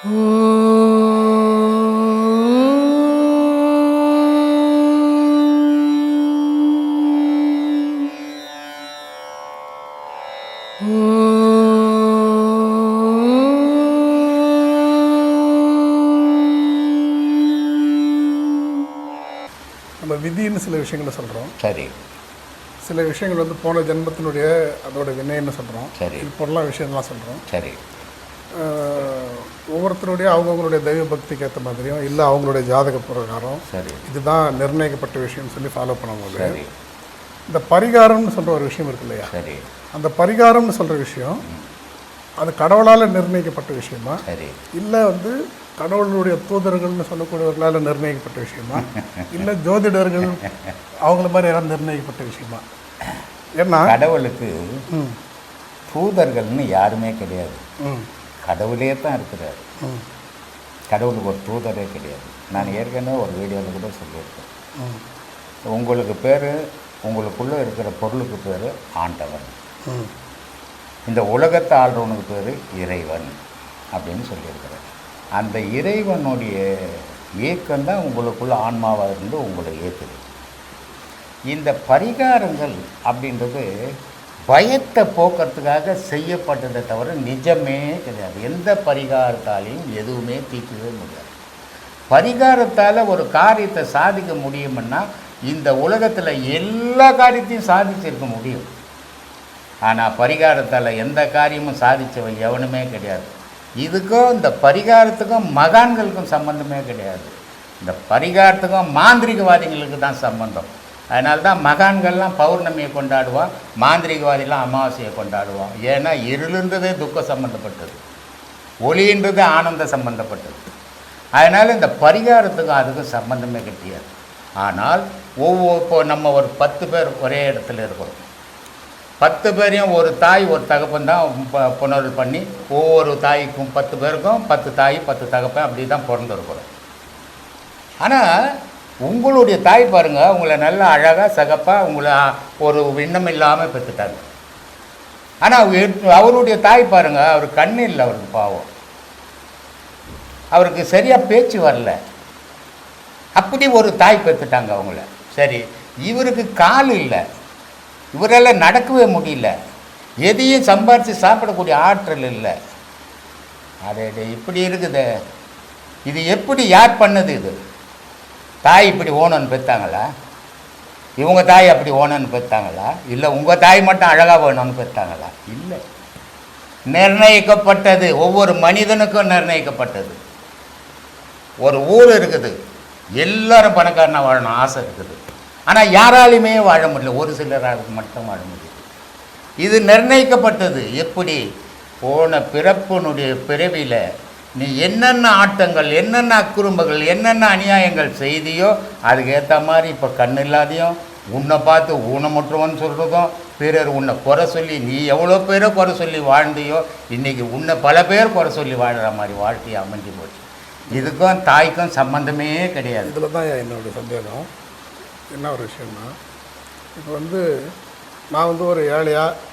நம்ம விதின்னு சில விஷயங்களை சொல்கிறோம். சரி. சில விஷயங்கள் வந்து போன ஜென்மத்தினுடைய அதோட வினைன்னு சொல்கிறோம். சரி. இப்போலாம் விஷயம்லாம் சொல்கிறோம். சரி. ஒவ்வொருத்தருடைய அவங்கவுங்களுடைய தெய்வ பக்திக்கு ஏற்ற மாதிரியும் இல்லை அவங்களுடைய ஜாதக பிரகாரம் சரி இதுதான் நிர்ணயிக்கப்பட்ட விஷயம்னு சொல்லி ஃபாலோ பண்ணும்போது சரி இந்த பரிகாரம்னு சொல்கிற ஒரு விஷயம் இருக்கு இல்லையா, சரி அந்த பரிகாரம்னு சொல்கிற விஷயம் அது கடவுளால் நிர்ணயிக்கப்பட்ட விஷயமா சரி இல்லை வந்து கடவுளுடைய தூதர்கள்னு சொல்லக்கூடியவர்களால் நிர்ணயிக்கப்பட்ட விஷயமா இல்லை ஜோதிடர்கள் அவங்கள மாதிரி யாராவது நிர்ணயிக்கப்பட்ட விஷயமா? ஏன்னா கடவுளுக்கு தூதர்கள்னு யாருமே கிடையாது. கடவுளே தான் இருக்கிறார். கடவுளுக்கு ஒரு தூதரே கிடையாது. நான் ஏற்கனவே ஒரு வீடியோவில் கூட சொல்லியிருக்கேன். உங்களுக்கு பேர், உங்களுக்குள்ளே இருக்கிற பொருளுக்கு பேர் ஆண்டவன். இந்த உலகத்தை ஆள்றவனுக்கு பேர் இறைவன் அப்படின்னு சொல்லியிருக்கிறார். அந்த இறைவனுடைய இயக்கம்தான் உங்களுக்குள்ள ஆன்மாவாக இருந்து உங்களை இயக்குது. இந்த பரிகாரங்கள் அப்படின்றது பயத்தை போக்குறதுக்காக செய்யப்பட்டதை தவிர நிஜமே கிடையாது. எந்த பரிகாரத்தாலையும் எதுவுமே தீர்க்கவே முடியாது. பரிகாரத்தால் ஒரு காரியத்தை சாதிக்க முடியும்னா இந்த உலகத்தில் எல்லா காரியத்தையும் சாதிச்சிருக்க முடியும். ஆனால் பரிகாரத்தால் எந்த காரியமும் சாதித்தவன் எவனுமே கிடையாது. இதுக்கும் இந்த பரிகாரத்துக்கும் மகான்களுக்கும் சம்பந்தமே கிடையாது. இந்த பரிகாரத்துக்கும் மாந்திரிகவாதிகளுக்கு தான் சம்பந்தம். அதனால தான் மகான்கள்லாம் பௌர்ணமியை கொண்டாடுவான், மாந்திரிகவாதிலாம் அமாவாசையை கொண்டாடுவான். ஏன்னா இருளுன்றதே துக்கம் சம்மந்தப்பட்டது, ஒளின்றது ஆனந்த சம்பந்தப்பட்டது. அதனால் இந்த பரிகாரத்துக்கும் அதுக்கும் சம்பந்தமே கிடையாது. ஆனால் இப்போ நம்ம ஒரு 10 பேர் ஒரே இடத்துல இருக்கிறோம். 10 பேரையும் ஒரு தாய் ஒரு தகப்பன் தான் புணர்வு பண்ணி ஒவ்வொரு தாய்க்கும் 10 பேருக்கும் 10 தாய் 10 தகப்பன் அப்படி தான் பிறந்திருக்கிறோம். ஆனால் உங்களுடைய தாய் பாருங்கள், உங்களை நல்லா அழகாக சகப்பாக உங்களை ஒரு எண்ணம் இல்லாமல் பெற்றுட்டாங்க. ஆனால் அவருடைய தாய் பாருங்கள், அவர் கண்ணு இல்லை, அவருக்கு பாவம், அவருக்கு சரியாக பேச்சு வரல, அப்படி ஒரு தாய் பெற்றுட்டாங்க அவங்கள. சரி, இவருக்கு கால் இல்லை, இவரால் நடக்கவே முடியல, எதையும் சம்பாரித்து சாப்பிடக்கூடிய ஆற்றல் இல்லை. அதே இப்படி இருக்குது. இது எப்படி யார் பண்ணது? இது தாய் இப்படி ஓனன்னு பெற்றாங்களா? இவங்க தாய் அப்படி ஓனன்னு பெற்றாங்களா? இல்லை உங்கள் தாய் மட்டும் அழகாக வேணும்னு பெற்றாங்களா? இல்லை, நிர்ணயிக்கப்பட்டது. ஒவ்வொரு மனிதனுக்கும் நிர்ணயிக்கப்பட்டது. ஒரு ஊர் இருக்குது, எல்லாரும் பணக்காரனாக வாழணும் ஆசை இருக்குது. ஆனால் யாராலையுமே வாழ முடியல, ஒரு சிலராக மட்டும் வாழ முடியுது. இது நிர்ணயிக்கப்பட்டது. எப்படி? போன பிறப்பினுடைய பிறவியில் நீ என்னென்ன ஆட்டங்கள், என்னென்ன அக்குறும்புகள், என்னென்ன அநியாயங்கள் செய்தியோ அதுக்கேற்ற மாதிரி இப்போ கண் இல்லாதையும் உன்னை பார்த்து ஊனமுற்றவன் சொல்கிறதும், பிறர் உன்னை குறை சொல்லி நீ எவ்வளோ பேரை குறை சொல்லி வாழ்ந்தியோ இன்றைக்கி உன்னை பல பேர் குறை சொல்லி வாழ்கிற மாதிரி வாழ்க்கையை அமைஞ்சு போச்சு. இதுக்கும் தாய்க்கும் சம்மந்தமே கிடையாது. இதில் தான் என்னோடய சந்தேகம். என்ன ஒரு விஷயம்னா, இப்போ வந்து நான் வந்து ஒரு ஏழையாக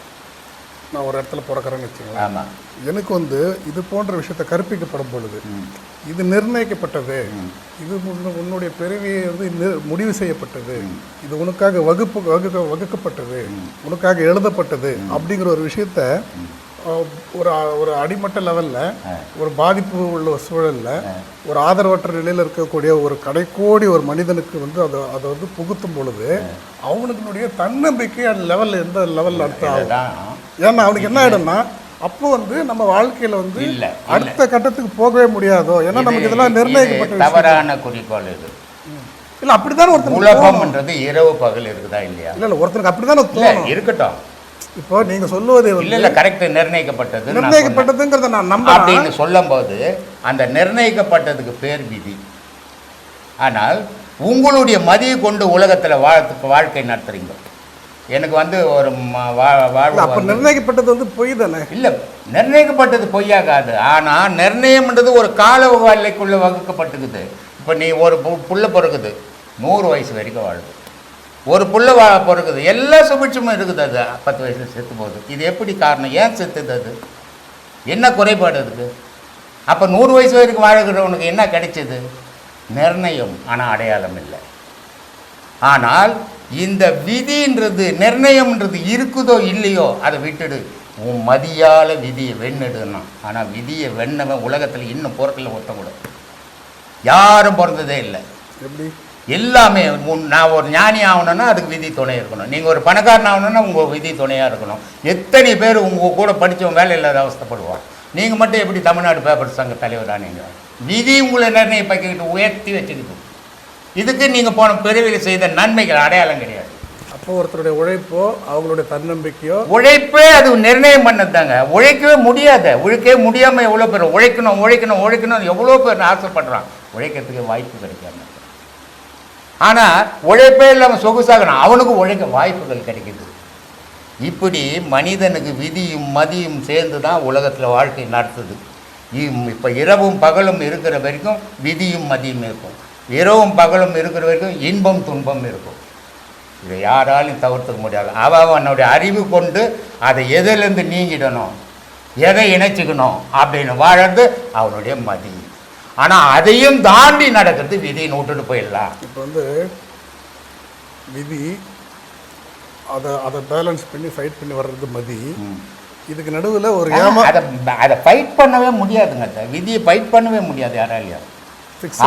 நான் ஒரு இடத்துல பிறக்கிறேன்னு வச்சுக்கலாம். ஆமாம், எனக்கு வந்து இது போன்ற விஷயத்தை கற்பிக்கப்படும் பொழுது இது நிர்ணயிக்கப்பட்டது, இது உன்னுடைய பிறவியை வந்து முடிவு செய்யப்பட்டது, இது உனக்காக வகுக்கப்பட்டது, உனக்காக எழுதப்பட்டது அப்படிங்கிற ஒரு விஷயத்த ஒரு அடிமட்ட லெவலில் ஒரு பாதிப்பு உள்ள ஒரு சூழலில் ஒரு ஆதரவற்ற நிலையில் இருக்கக்கூடிய ஒரு கடைக்கோடி ஒரு மனிதனுக்கு வந்து அதை வந்து புகுத்தும் பொழுது அவனுக்குடைய தன்னம்பிக்கை அந்த லெவலில் எந்த லெவலில் அர்த்தம் ஆகும்? ஏன்னா அவனுக்கு என்ன ஆகிடும்னா அப்போ வந்து நம்ம வாழ்க்கையில் வந்து அடுத்த கட்டத்துக்கு போகவே முடியாதோ. ஏன்னா நமக்கு இதெல்லாம் நிர்ணயிக்கப்பட்ட தவறான குறிக்கோள் இது. இல்லை அப்படித்தானே ஒருத்தர் உலகம்ன்றது இரவு பகல் இருக்குதா இல்லையா? இல்லை ஒருத்தருக்கு அப்படித்தானே இருக்கட்டும். இப்போ நீங்க சொல்லுவது இல்லை கரெக்ட், நிர்ணயிக்கப்பட்டதுங்கிறத நான் நம்ப அப்படின்னு சொல்லும்போது அந்த நிர்ணயிக்கப்பட்டதுக்கு பேர் விதி. ஆனால் உங்களுடைய மதியை கொண்டு உலகத்தில் வாழ்க்கை நடத்துறீங்க. எனக்கு வந்து ஒரு அப்போ நிர்ணயிக்கப்பட்டது வந்து பொய் தானே? இல்லை, நிர்ணயிக்கப்பட்டது பொய்யாகாது. ஆனால் நிர்ணயம்ன்றது ஒரு கால எல்லைக்குள்ளே வகுக்கப்பட்டுக்குது. இப்போ நீ ஒரு புள்ள பிறகுது 100 வயசு வரைக்கும் வாழுது, ஒரு புள்ள பிறகுது, எல்லா சுபிட்சமும் இருக்குது. அது 10 வயசில் செத்து போகுது. இது எப்படி காரணம்? ஏன் செத்துது? அது என்ன குறைபாடு? அதுக்கு அப்போ 100 வயசு வரைக்கும் வாழ்கிறவனுக்கு என்ன கிடைச்சது? நிர்ணயம், ஆனால் அடையாளம் இல்லை. ஆனால் இந்த விதின்றது நிர்ணயம்ன்றது இருக்குதோ இல்லையோ அதை விட்டுடு, உன் மதியால் விதியை வெண்ணிடுன்னா. ஆனால் விதியை வெண்ணவன் உலகத்தில் இன்னும் பிறக்கல ஒருத்தன் கூட, யாரும் பிறந்ததே இல்லை. எப்படி? எல்லாமே நான் ஒரு ஞானி ஆகணும்னா அதுக்கு விதி துணை இருக்கணும். நீங்கள் ஒரு பணக்காரன் ஆகணும்னா உங்கள் விதி துணையாக இருக்கணும். எத்தனை பேர் உங்கள் கூட படித்தவன் வேலை இல்லாத அவஸ்தைப்படுவான். நீங்கள் மட்டும் எப்படி தமிழ்நாடு பேப்பர் சங்க தலைவரானீங்க? விதி உங்களை நிர்ணயிப்பாக்கிக்கிட்டு உயர்த்தி வச்சுக்கிட்டு, இதுக்கு நீங்கள் போன பிறவியில் செய்த நன்மைகள் அடையாளம் கிடையாது. அப்போ ஒருத்தருடைய உழைப்போ அவங்களுடைய தன்னம்பிக்கையோ, உழைப்பே அது நிர்ணயம் பண்ணது தாங்க. உழைக்கவே முடியாமல் எவ்வளோ பேர் உழைக்கணும் உழைக்கணும் உழைக்கணும் எவ்வளோ பேர் ஆசைப்படுறான். உழைக்கிறதுக்கு வாய்ப்பு கிடைக்காம. ஆனால் உழைப்பே இல்லாமல் சொகுசாகணும், அவனுக்கு உழைக்க வாய்ப்புகள் கிடைக்குது. இப்படி மனிதனுக்கு விதியும் மதியும் சேர்ந்து தான் உலகத்தில் வாழ்க்கை நடத்துது. இப்போ இரவும் பகலும் இருக்கிற வரைக்கும் விதியும் மதியும் இருக்கும். இரவும் பகலும் இருக்கிற வரைக்கும் இன்பம் துன்பம் இருக்கும். இதை யாராலையும் தவிர்த்துக்க முடியாது. அவனுடைய அறிவு கொண்டு அதை எதிலேருந்து நீங்கிடணும், எதை இணைச்சிக்கணும் அப்படின்னு வாழறது அவனுடைய மதி. ஆனால் அதையும் தாண்டி நடக்கிறது விதின்னு விட்டுட்டு போயிடலாம். இப்போ விதி அதை பேலன்ஸ் பண்ணி ஃபைட் பண்ணி வர்றது மதி. இதுக்கு நடுவில் ஒரு அதை ஃபைட் பண்ணவே முடியாதுங்க. விதியை ஃபைட் பண்ணவே முடியாது யாராலையும்.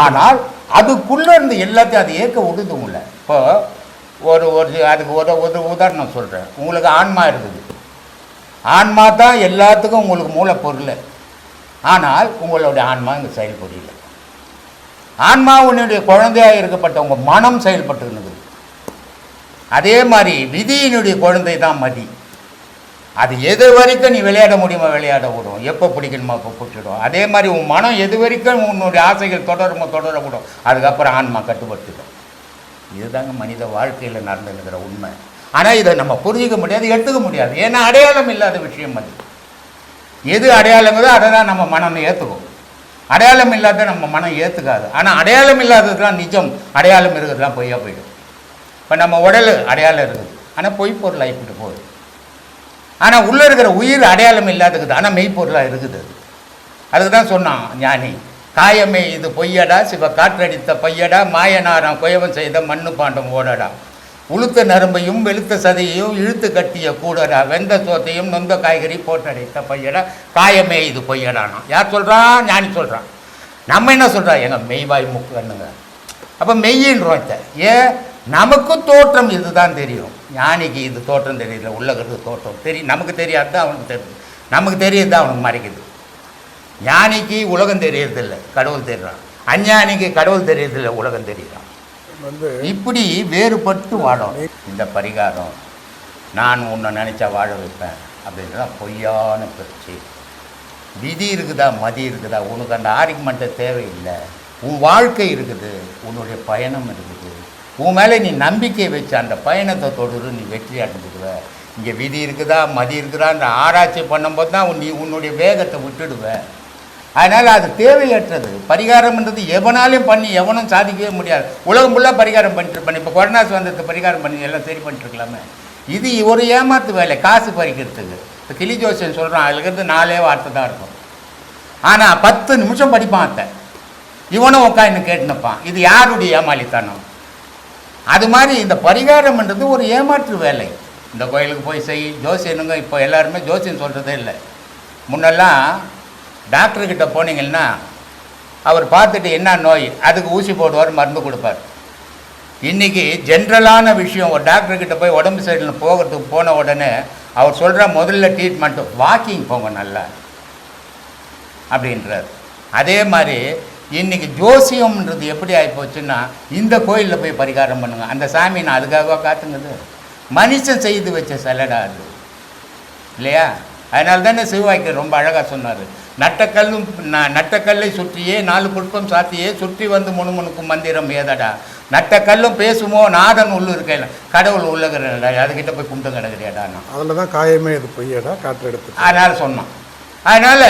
ஆனால் அதுக்குள்ளே இருந்து எல்லாத்தையும் அது ஏற்க விடுதுங்கள. இப்போ அதுக்கு ஒரு உதாரணம் சொல்கிறேன். உங்களுக்கு ஆன்மா இருக்குது. ஆன்மா தான் எல்லாத்துக்கும் உங்களுக்கு மூலப்பொருள். ஆனால் உங்களுடைய ஆன்மா இங்கே செயல்படல. ஆன்மா உன்னுடைய குழந்தையாக இருக்கப்பட்ட உங்கள் மனம் செயல்பட்டுருக்குது. அதே மாதிரி விதியினுடைய குழந்தை தான் மதி. அது எது வரைக்கும் நீ விளையாட முடியுமோ விளையாட விடும், எப்போ பிடிக்கணுமோ அப்போ பிடிச்சிடும். அதே மாதிரி உன் மனம் எது வரைக்கும் உன்னுடைய ஆசைகள் தொடரக்கூடும், அதுக்கப்புறம் ஆன்மா கட்டுப்பட்டுடும். இதுதாங்க மனித வாழ்க்கையில் நடந்துருக்கிற உண்மை. ஆனால் இதை நம்ம புரிஞ்சிக்க முடியாது, எடுத்துக்க முடியாது. ஏன்னா அடையாளம் இல்லாத விஷயம் அது. எது அடையாளங்களோ அதை தான் நம்ம மனம் ஏற்றுக்கும். அடையாளம் இல்லாத நம்ம மனம் ஏற்றுக்காது. ஆனால் அடையாளம் இல்லாதது தான் நிஜம், அடையாளம் இருக்கிறதுலாம் பொய்யா போயிடும். இப்போ நம்ம உடல் அடையாளம் இருக்குது, ஆனால் பொய் பொருளாக ஆகிட்டு போகுது. ஆனால் உள்ளே இருக்கிற உயிர் அடையாளம் இல்லாதது, ஆனால் மெய்ப்பொருளாக இருக்குது. அதுக்கு தான் சொன்னான் ஞானி, காயமே இது பொய்யடா, சிவ காற்றடித்த பையடா, மாயனாராம் குயவன் செய்த மண்ணு பாண்டம் ஓடடா, உளுத்த நரம்பையும் வெளுத்த சதையையும் இழுத்து கட்டிய கூடடா, வெந்த சோத்தையும் நொந்த காய்கறி போட்டடைத்த பையடா, காயமே இது பொய்யடானா. யார் சொல்கிறான்? ஞானி சொல்கிறான். நம்ம என்ன சொல்கிறோம்? எங்கள் மெய்வாய் முக்குன்னுங்க. அப்போ மெய்யின்றோம். ஏன்? நமக்கு தோற்றம் இதுதான் தெரியும். ஞானிக்கு இது தோற்றம் தெரியல, உள்ளகிறது தோற்றம் தெரியும். நமக்கு தெரியாது தான் அவனுக்கு தெரியுது, நமக்கு தெரியுது தான் அவனுக்கு மறைக்குது. ஞானிக்கு உலகம் தெரியறதில்லை, கடவுள் தெரிகிறான். அஞ்ஞானிக்கு கடவுள் தெரியறதில்லை, உலகம் தெரிகிறான். இப்படி வேறுபட்டு வாழும். இந்த பரிகாரம் நான் உன்னை நினச்சா வாழ வைப்பேன் அப்படின்றதான் பொய்யான பேச்சு. விதி இருக்குதா மதி இருக்குதா, உனக்கு அந்த ஆர்குமெண்ட்டை தேவையில்லை. உன் வாழ்க்கை இருக்குது, உன்னுடைய பயணம் இருக்குது. உன் மேலே நீ நம்பிக்கை வச்சு அந்த பயணத்தை தொடரு, நீ வெற்றி அடைஞ்சிடுவ. இங்கே விதி இருக்குதா மதி இருக்குதான்ற ஆராய்ச்சி பண்ணும்போது தான் நீ உன்னுடைய வேகத்தை விட்டுடுவ. அதனால் அது தேவையற்றது. பரிகாரம்ன்றது எவனாலையும் பண்ணி எவனும் சாதிக்கவே முடியாது. உலகம் ஃபுல்லாக பரிகாரம் பண்ணிட்டு இப்போ கொரோனாஸ் வந்தது பரிகாரம் பண்ணி எல்லாம் சரி பண்ணிட்டுருக்கலாமே. இது ஒரு ஏமாத்து வேலை, காசு பறிக்கிறதுக்கு. இப்போ கிளி ஜோசியன் சொல்கிறான், அதுல இருந்து 4 வார்த்தை தான் இருக்கும். ஆனால் 10 நிமிஷம் படிப்பான். அத்தை இவனும் உட்காந்து கேட்டுனப்பான். இது யாருடைய ஏமாளித்தனம்? அது மாதிரி இந்த பரிகாரம்ன்றது ஒரு ஏமாற்று வேலை. இந்த கோயிலுக்கு போய் செய் ஜோசியனுங்க. இப்போ எல்லாருமே ஜோசியன் சொல்கிறதே இல்லை. முன்னெல்லாம் டாக்டர்கிட்ட போனீங்கன்னா அவர் பார்த்துட்டு என்ன நோய் அதுக்கு ஊசி போடுவார், மருந்து கொடுப்பார். இன்றைக்கி ஜென்ரலான விஷயம், ஒரு டாக்டர்கிட்ட போய் உடம்பு சரியில்லை போகிறதுக்கு போன உடனே அவர் சொல்கிற முதல்ல ட்ரீட்மெண்ட்டு வாக்கிங் போங்க நல்லா அப்படின்றார். அதே மாதிரி இன்றைக்கி ஜோசியம்ன்றது எப்படி ஆகிப்போச்சுன்னா, இந்த கோயிலில் போய் பரிகாரம் பண்ணுங்க, அந்த சாமி நான் அதுக்காக காத்துங்குது. மனுஷன் செய்து வச்ச சிலடா அது இல்லையா? அதனால தானே சிவவாக்கியர் ரொம்ப அழகாக சொன்னார், நட்டக்கல்லை சுற்றியே 4 புஷ்பம் சாத்தியே சுற்றி வந்து முணுமுணுக்கும் மந்திரம் ஏதடா, நட்டக்கல்லும் பேசுமோ நாதன் உள்ளு இருக்கையில் கடவுள் உள்ளகிறடா, அதுக்கிட்ட போய் கும்பிட்டு கிடக்குறியாடான்னா. அதில் தான் காயமே இது பொய்யடா காற்று எடுத்து. அதனால் சொன்னான். அதனால்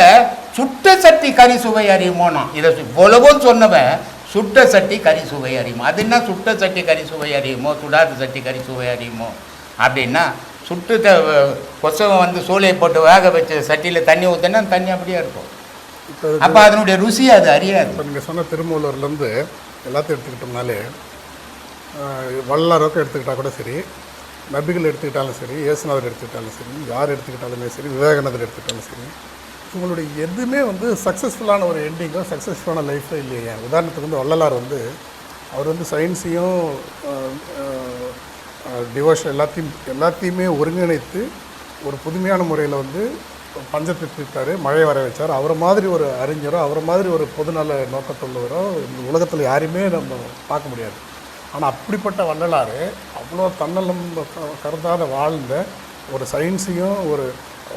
சுட்ட சட்டி கறி சுவை அறியுமோனா, இதை இவ்வளவும் சொன்னவன் சுட்ட சட்டி கறி சுவை அறியுமோ. அது என்ன சுட்ட சட்டி கறி சுவை அறியுமோ, சுடாத சட்டி கறி சுவை அறியுமோ அப்படின்னா, சுட்டு கொசவன் வந்து சூளையை போட்டு வேக வச்சு சட்டியில் தண்ணி ஊற்றினா தண்ணி அப்படியே இருக்கும். இப்போ அப்போ அதனுடைய ருசி அது அறியாது. இப்போ நீங்கள் சொன்ன திருமூலர்லேருந்து எல்லாத்தையும் எடுத்துக்கிட்டோம்னாலே வள்ளலாரோக்கம் எடுத்துக்கிட்டால் கூட சரி, நபிகள் எடுத்துக்கிட்டாலும் சரி, இயேசுநாதர் எடுத்துக்கிட்டாலும் சரி, யார் எடுத்துக்கிட்டாலுமே சரி, விவேகானந்தர் எடுத்துக்கிட்டாலும் சரி, இவங்களுடைய எதுவுமே வந்து சக்ஸஸ்ஃபுல்லான ஒரு எண்டிங்கோ சக்ஸஸ்ஃபுல்லான லைஃபோ இல்லையா. உதாரணத்துக்கு வந்து வள்ளலார் வந்து அவர் வந்து சயின்ஸையும் டிவோஷன் எல்லாத்தையுமே ஒருங்கிணைத்து ஒரு புதுமையான முறையில் வந்து பஞ்சத்தை தீர்த்தார், மழை வர வச்சார். அவரை மாதிரி ஒரு அறிஞரோ அவரை மாதிரி ஒரு பொதுநல நோக்கத்துள்ளவரோ இந்த உலகத்தில் யாரையுமே நம்ம பார்க்க முடியாது. ஆனால் அப்படிப்பட்ட வள்ளலார் அவ்வளோ தன்னலம் கருதாத வாழ்ந்த ஒரு சயின்ஸையும் ஒரு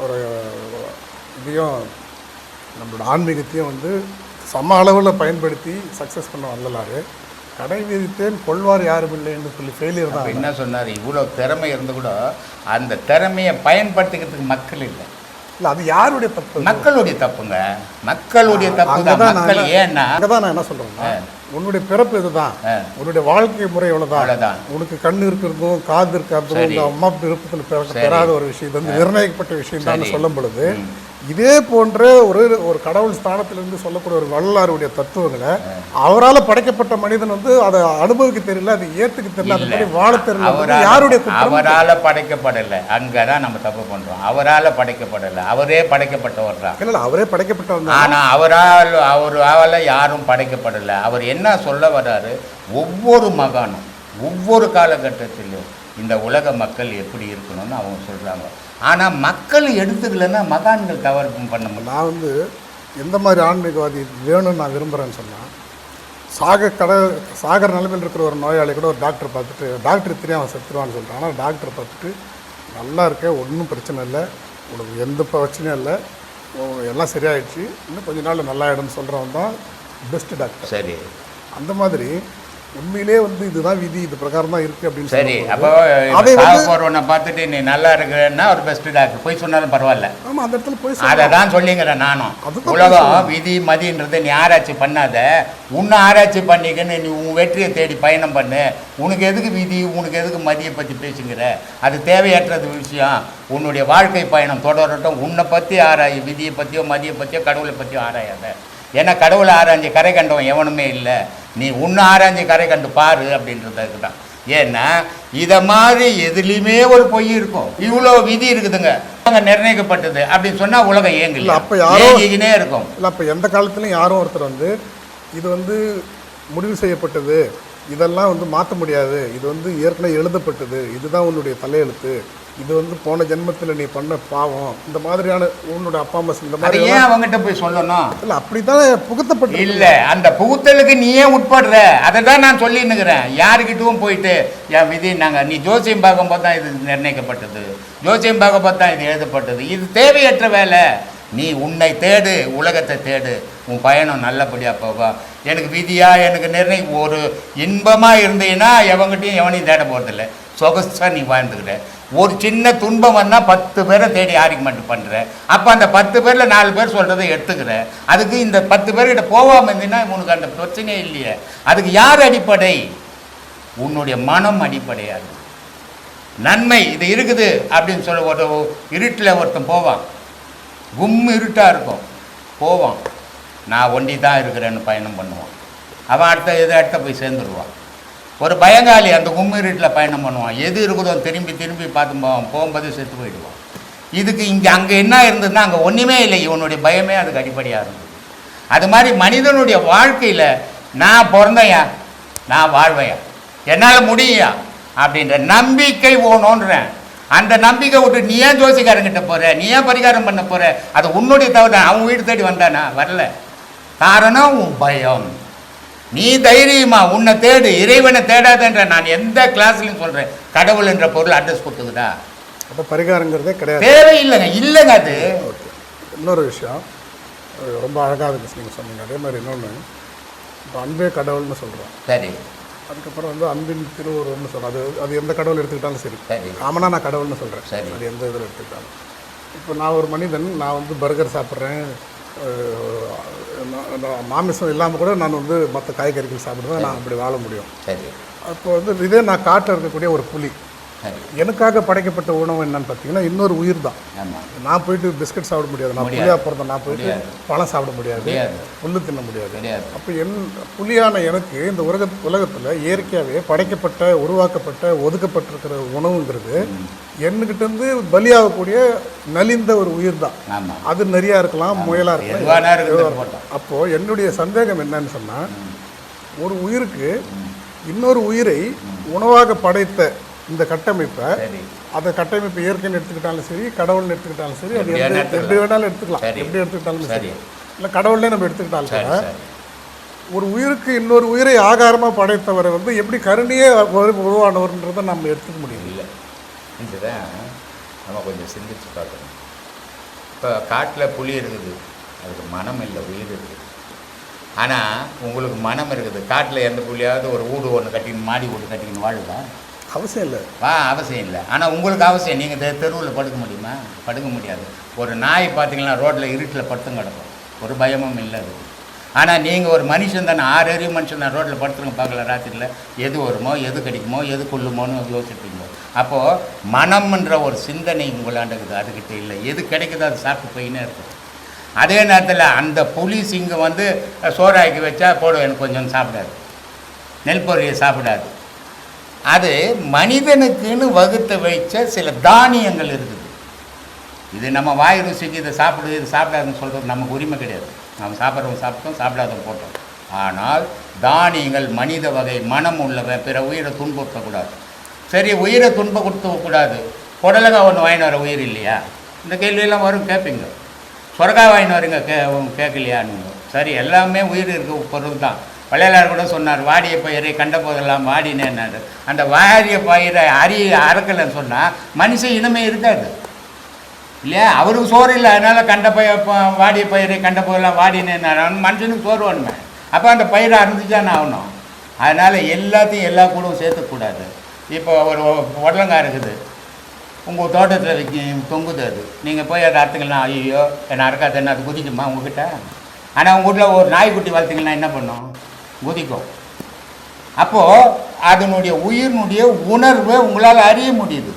ஒரு இதையும் நம்மளோட ஆன்மீகத்தையும் வந்து சம அளவில் பயன்படுத்தி சக்ஸஸ் பண்ண வள்ளலார் கடை விதித்தேன் கொள்வார் யாரும் இல்லைன்னு சொல்லி ஃபெயிலியர் தான். என்ன சொன்னார், இவ்வளோ திறமை இருந்து கூட அந்த திறமையை பயன்படுத்திக்கிறதுக்கு மக்கள் இல்லை. இல்லை, அது யாருடைய தப்பு? மக்களுடைய தப்புங்க, மக்களுடைய தப்பு தான். மக்கள் ஏன்னா அங்கே தான் நான் என்ன சொல்கிறேன்னா, உன்னுடைய பிறப்பு இதுதான், உன்னுடைய வாழ்க்கை முறை இவ்வளோதான். உனக்கு கண் இருக்கிறதும் காது இருக்கிறதும் உங்க அம்மா விருப்பத்தில் பெறாத ஒரு விஷயம், இது வந்து நிர்ணயிக்கப்பட்ட விஷயம் தான் சொல்லும் பொழுது, இதே போன்ற ஒரு கடவுள் ஸ்தானத்திலிருந்து சொல்லக்கூடிய ஒரு வள்ளலாருடைய தத்துவங்களை அவரால் படைக்கப்பட்ட மனிதன் வந்து அதை அனுபவிக்க தெரியல, அது ஏற்றுக்க தெரியல, அது மாதிரி வாழ தெரியல. யாருடைய அவரால் படைக்கப்படலை, அங்கே தான் நம்ம தப்பு பண்ணுறோம். அவரால் படைக்கப்படலை, அவரே படைக்கப்பட்டவர் தான். இல்லை, அவரே படைக்கப்பட்டவர் தான். ஆனால் அவரால் யாரும் படைக்கப்படலை. அவர் என்ன சொல்ல வர்றாரு, ஒவ்வொரு மகானும் ஒவ்வொரு காலகட்டத்திலும் இந்த உலக மக்கள் எப்படி இருக்கணும்னு அவங்க சொல்கிறாங்க. ஆனால் மக்கள் எடுத்துக்கலன்னா மகான்கள் தவறு பண்ண முடியும். நான் வந்து எந்த மாதிரி ஆன்மீகவாதி வேணும்னு நான் விரும்புகிறேன்னு சொன்னால், சாகர நிலைமையில் இருக்கிற ஒரு நோயாளி கூட ஒரு டாக்டர் பார்த்துட்டு, டாக்டர் தெரியாமல் செத்துருவான்னு சொல்கிறான். ஆனால் டாக்டரை பார்த்துட்டு நல்லா இருக்க, ஒன்றும் பிரச்சனை இல்லை, உனக்கு எந்த பிரச்சனையும் இல்லை, எல்லாம் சரியாயிடுச்சு, இன்னும் கொஞ்ச நாள் நல்லா ஆகிடும்னு சொல்கிறவன் தான் பெஸ்ட் டாக்டர். சரி, அந்த மாதிரி உண்மையிலே வந்து இதுதான் விதி, இது பிரகாரம் தான் இருக்குது அப்படின்னு சரி. அப்போ போகிறவனை பார்த்துட்டு நீ நல்லா இருக்கிறன்னா ஒரு பெஸ்ட் டாக்டர் போய் சொன்னாலும் பரவாயில்ல. ஆமாம், அந்த இடத்துல போய் அதை தான் சொல்லிங்கிறேன் நானும். உலகம் விதி மதின்றதை நீ ஆராய்ச்சி பண்ணாத, உன்னை ஆராய்ச்சி பண்ணிக்கன்னு நீ உன் வெற்றியை தேடி பயணம் பண்ணு. உனக்கு எதுக்கு விதி, உனக்கு எதுக்கு மதியை பற்றி பேசுங்கிற? அது தேவையற்றது விஷயம். உன்னுடைய வாழ்க்கை பயணம் தொடரட்டும். உன்னை பற்றி ஆராய், விதியை பற்றியோ மதியை பற்றியோ கடவுளை பற்றியோ ஆராயாத. ஏன்னா கடவுளை ஆராய்ஞ்சி கரை கண்டவன் எவனுமே இல்லை. நீ உன்னை ஆராய்ஞ்சி கரை கண்டு பாரு அப்படின்றதுக்கு தான். ஏன்னா இதை மாதிரி எதுலேயுமே ஒரு பொய் இருக்கும். இவ்வளோ விதி இருக்குதுங்க, நிர்ணயிக்கப்பட்டது அப்படின்னு சொன்னால் உலகம் ஏங்கல, அப்போ யாரோங்கினே இருக்கும். இல்லை, அப்போ எந்த காலத்துலையும் யாரும் ஒருத்தர் வந்து இது வந்து முடிவு செய்யப்பட்டது, இதெல்லாம் வந்து மாற்ற முடியாது, இது வந்து ஏற்கனவே எழுதப்பட்டது, இதுதான் உன்னுடைய தலையெழுத்து, இது வந்து போன ஜென்மத்தில் நீ பண்ண பாவம், இந்த மாதிரியான உன்னோட அப்பா அம்மா இந்த மாதிரி ஏன் அவங்ககிட்ட போய் சொல்லணும்? இல்லை, அப்படித்தான் புகுத்தப்பட்டு இல்லை, அந்த புகுத்தலுக்கு நீயே உட்படுற. அதை தான் நான் சொல்லின்னுக்கிறேன். யாருக்கிட்டும் போயிட்டு என் விதி நீ ஜோசியம் பார்க்கும்போது தான் இது நிர்ணயிக்கப்பட்டது, ஜோசியம் பார்க்கும்போது தான் இது எழுதப்பட்டது, இது தேவையற்ற வேலை. நீ உன்னை தேடு, உலகத்தை தேடு, உன் பயணம் நல்லபடியாக போகும். எனக்கு விதியா எனக்கு நிர்ணயம் ஒரு இன்பமாக இருந்தீங்கன்னா எவங்கிட்டையும் எவனையும் தேட போகிறதில்ல, சொகஸாக நீ வாழ்ந்துக்கிட்ட. ஒரு சின்ன துன்பம் வந்தால் 10 பேரை தேடி ஆர்குமெண்ட் பண்ணுற. அப்போ அந்த 10 பேரில் 4 பேர் சொல்கிறத எடுத்துக்கிற. அதுக்கு இந்த 10 பேர்கிட்ட போகாமல் இருந்தீங்கன்னா உனக்கு அந்த பிரச்சனையே இல்லையே. அதுக்கு யார் அடிப்படை? உன்னுடைய மனம் அடிப்படையாது. நன்மை இது இருக்குது அப்படின்னு சொல்ல ஒரு இருட்டில் ஒருத்தன் போவான், கும்மு இருட்டாக இருக்கும், போவான், நான் ஒண்டி தான் இருக்கிறேன்னு பயணம் பண்ணுவான். அவன் அடுத்த போய் சேர்ந்துருவான். ஒரு பயங்காளி அந்த கும்மிருட்டில் பயணம் பண்ணுவான், எது இருக்குதோ திரும்பி திரும்பி பார்த்து போவான், போகும்போது செத்து போயிடுவான். இதுக்கு அங்கே என்ன இருந்ததுன்னா அங்கே ஒன்றுமே இல்லை, இவனுடைய பயமே அதுக்கு அடிப்படையாக இருந்தது. அது மாதிரி மனிதனுடைய வாழ்க்கையில் நான் பிறந்தையா, நான் வாழ்வையா, என்னால் முடியா அப்படின்ற நம்பிக்கை ஓணுன்றேன். அந்த நம்பிக்கை விட்டு நீ ஏன் ஜோசிக்காரங்கிட்ட போகிற, நீ ஏன் பரிகாரம் பண்ண போகிற? அது உன்னுடைய தவறு தான். அவன் வீடு தேடி வந்தானா? வரல. காரணம் உன் பயம். நீ தைரியமா உன்னை தேடு, இறைவனை தேடாதன்ற நான் எந்த கிளாஸ்லையும் சொல்கிறேன். கடவுள் என்ற பொருள் அட்ரஸ் கொடுத்துக்குதா? அப்போ பரிகாரங்கிறதே கிடையாது, தேவையில்லைங்க. அது ஓகே. இன்னொரு விஷயம் ரொம்ப அழகாக இருக்குது நீங்கள் சொன்னீங்க. அதே மாதிரி இன்னொன்று, இப்போ அன்பே கடவுள்னு சொல்கிறோம். சரி. அதுக்கப்புறம் வந்து அன்பின் திருவுருவம்னு சொல்கிறோம். அது எந்த கடவுள் எடுத்துக்கிட்டாலும் சரி. ஆமாண்ணா, நான் கடவுள்னு சொல்கிறேன். சரி. அது எந்த இதில் எடுத்துக்கிட்டாலும். இப்போ நான் ஒரு மனிதன், நான் வந்து பர்கர் சாப்பிட்றேன், மாமிசம் இல்லாமல் கூட நான் வந்து மற்ற காய்கறிகள் சாப்பிடுவேன், நான் அப்படி வாழ முடியும். சரி. அப்போ வந்து இதே நான் காட்டில் இருக்கக்கூடிய ஒரு புலி, எனக்காக படைக்கப்பட்ட உணவு என்னன்னு பார்த்தீங்கன்னா இன்னொரு உயிர் தான். நான் போயிட்டு பிஸ்கட் சாப்பிட முடியாது, நான் புலியாக பிறந்தேன், நான் போயிட்டு பழம் சாப்பிட முடியாது, புல்லு தின்ன முடியாது. அப்போ புலியான எனக்கு இந்த உலகத்தில் இயற்கையாகவே படைக்கப்பட்ட, உருவாக்கப்பட்ட, ஒதுக்கப்பட்டிருக்கிற உணவுங்கிறது என்கிட்டருந்து பலியாகக்கூடிய நலிந்த ஒரு உயிர் தான். அது நிறையா இருக்கலாம், முயலாக இருக்கலாம். அப்போது என்னுடைய சந்தேகம் என்னன்னு சொன்னால், ஒரு உயிருக்கு இன்னொரு உயிரை உணவாக படைத்த இந்த கட்டமைப்பை, அந்த கட்டமைப்பு இயற்கைன்னு எடுத்துக்கிட்டாலும் சரி, கடவுள்னு எடுத்துக்கிட்டாலும் சரி, அது எப்படி வேணாலும் எடுத்துக்கலாம், எப்படி எடுத்துக்கிட்டாலும் சரி, இல்லை கடவுள்னே நம்ம எடுத்துக்கிட்டாலும் கூட, ஒரு உயிருக்கு இன்னொரு உயிரை ஆகாரமாக படைத்தவரை எப்படி கருணையே உருவானவர்ன்றதை நம்ம எடுத்துக்க முடியும். இல்லை, இதுதான் நம்ம கொஞ்சம் சிந்திச்சு பார்க்கணும். இப்போ காட்டில் புலி இருக்குது, அதுக்கு மனம் இல்லை, உயிர் இருக்குது. ஆனால் உங்களுக்கு மனம் இருக்குது. காட்டில் எந்த புள்ளியாவது ஒரு வீடு ஒன்று கட்டின்னு, மாடி வீடு கட்டின்னு வாழுதா? அவசியம் இல்லை. அவசியம் இல்லை. ஆனால் உங்களுக்கு அவசியம். நீங்கள் தெருவில் படுக்க முடியுமா? படுக்க முடியாது. ஒரு நாய் பார்த்தீங்கன்னா ரோட்டில் இருட்டில் படுத்தும் கிடக்கும், ஒரு பயமும் இல்லை அது. ஆனால் நீங்கள் ஒரு மனுஷன் தானே, 6 அறிவு மனுஷன் தான், ரோட்டில் படுத்துருங்க பார்க்கல ராத்திரியில், எது வருமோ, எது கடிக்குமோ, எது கொள்ளுமோன்னு யோசிப்பீங்க. அப்போது மனம்ன்ற ஒரு சிந்தனை உங்களாண்டுக்குது, அதுக்கிட்ட இல்லை. எது கிடைக்குதோ அது சாப்பிட்டு போயின்னே இருக்குது. அதே நேரத்தில் அந்த புலி சிங்கம் சோறாக்கி வச்சா போடும், எனக்கு கொஞ்சம் சாப்பிடாது, நெல் பொரியை சாப்பிடாது. அது மனிதனுக்குன்னு வகுத்து வைச்ச சில தானியங்கள் இருக்குது. இது நம்ம வாய் ருசிக்கு இதை சாப்பிடு, இது சாப்பிடாதுன்னு சொல்கிறது நமக்கு உரிமை கிடையாது. நம்ம சாப்பிட்றவங்க சாப்பிட்டோம், சாப்பிடாதவங்க போட்டோம். ஆனால் தானியங்கள் மனித வகை, மனம் உள்ளவன், பிற உயிரை துன்புறுத்தக்கூடாது. சரி, உயிரை துன்பப்படுத்தக்கூடாது, புடலகா ஒன்று வாங்கிட்டு வர உயிர் இல்லையா? இந்த கேள்வியெல்லாம் வரும், கேட்பீங்க. சொர்க்கா வாங்கின்னு வரீங்க, கேட்கலையான்னு. சரி, எல்லாமே உயிர் இருக்க பொருள் தான். பழையாளர் கூட சொன்னார், வாடிய பயிரை கண்ட போதெல்லாம் வாடினேன்னாரு. அந்த வாடிய பயிரை அறக்கலைன்னு சொன்னால் மனுஷன் இனமே இருக்காது இல்லையா? அவருக்கு சோறு இல்லை, அதனால் வாடிய பயிரை கண்ட போதெல்லாம் வாடினேன்னாரு. மனுஷனுக்கு சோறு வேணுமே, அப்போ அந்த பயிரை அறுந்துச்சான்னு ஆகணும். அதனால் எல்லாத்தையும் எல்லா கூடவும் சேர்த்துக்கூடாது. இப்போ ஒரு உடலங்காய் இருக்குது, உங்கள் தோட்டத்தில் தொங்குது, அது நீங்கள் போய் அதை அறுத்துக்கலாம், ஐயோ என்னை அறுக்காதுன்னு அது குதிக்குமா உங்ககிட்ட? ஆனால் உங்கள் வீட்டில் ஒரு நாய்க்குட்டி வளர்த்திங்கன்னா என்ன பண்ணும்? குதிக்கும். அப்போது அதனுடைய உயிரினுடைய உணர்வை உங்களால் அறிய முடியுது.